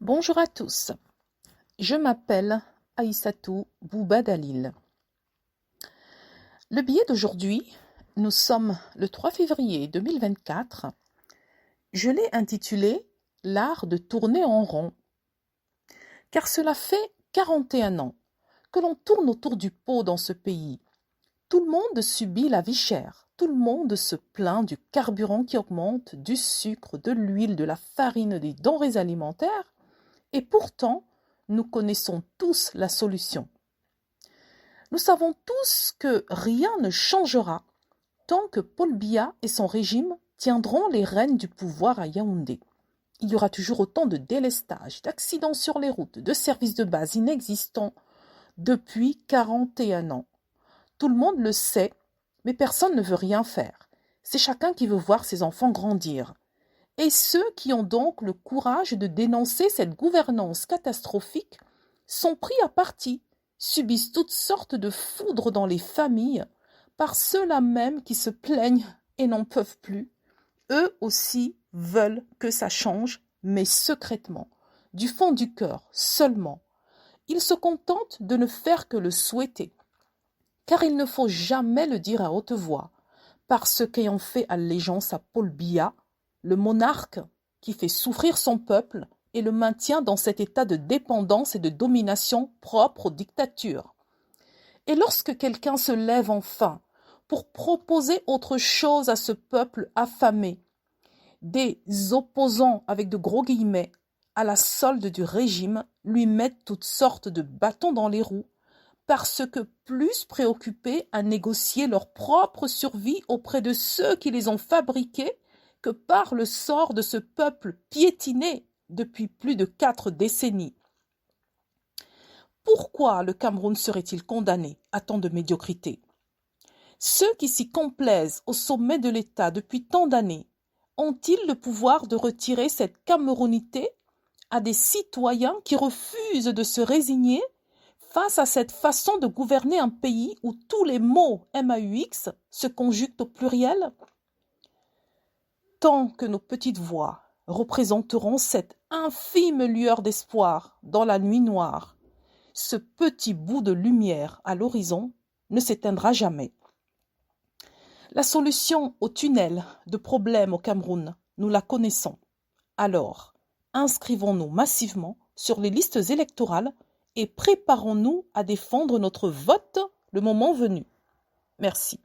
Bonjour à tous, je m'appelle Aïssatou Bouba Dalil. Le billet d'aujourd'hui, nous sommes le 3 février 2024. Je l'ai intitulé « L'art de tourner en rond ». Car cela fait 41 ans que l'on tourne autour du pot dans ce pays. Tout le monde subit la vie chère, tout le monde se plaint du carburant qui augmente, du sucre, de l'huile, de la farine, des denrées alimentaires. Et pourtant, nous connaissons tous la solution. Nous savons tous que rien ne changera tant que Paul Biya et son régime tiendront les rênes du pouvoir à Yaoundé. Il y aura toujours autant de délestage, d'accidents sur les routes, de services de base inexistants depuis 41 ans. Tout le monde le sait, mais personne ne veut rien faire. C'est chacun qui veut voir ses enfants grandir. Et ceux qui ont donc le courage de dénoncer cette gouvernance catastrophique sont pris à partie, subissent toutes sortes de foudres dans les familles par ceux-là même qui se plaignent et n'en peuvent plus. Eux aussi veulent que ça change, mais secrètement, du fond du cœur seulement. Ils se contentent de ne faire que le souhaiter, car il ne faut jamais le dire à haute voix, parce qu'ayant fait allégeance à Paul Biya, le monarque qui fait souffrir son peuple et le maintient dans cet état de dépendance et de domination propre aux dictatures. Et lorsque quelqu'un se lève enfin pour proposer autre chose à ce peuple affamé, des opposants avec de gros guillemets à la solde du régime lui mettent toutes sortes de bâtons dans les roues, parce que plus préoccupés à négocier leur propre survie auprès de ceux qui les ont fabriqués que par le sort de ce peuple piétiné depuis plus de 4 décennies. Pourquoi le Cameroun serait-il condamné à tant de médiocrité? Ceux qui s'y complaisent au sommet de l'État depuis tant d'années ont-ils le pouvoir de retirer cette camerounité à des citoyens qui refusent de se résigner face à cette façon de gouverner un pays où tous les mots MAUX se conjuguent au pluriel? Tant que nos petites voix représenteront cette infime lueur d'espoir dans la nuit noire, ce petit bout de lumière à l'horizon ne s'éteindra jamais. La solution au tunnel de problèmes au Cameroun, nous la connaissons. Alors, inscrivons-nous massivement sur les listes électorales et préparons-nous à défendre notre vote le moment venu. Merci.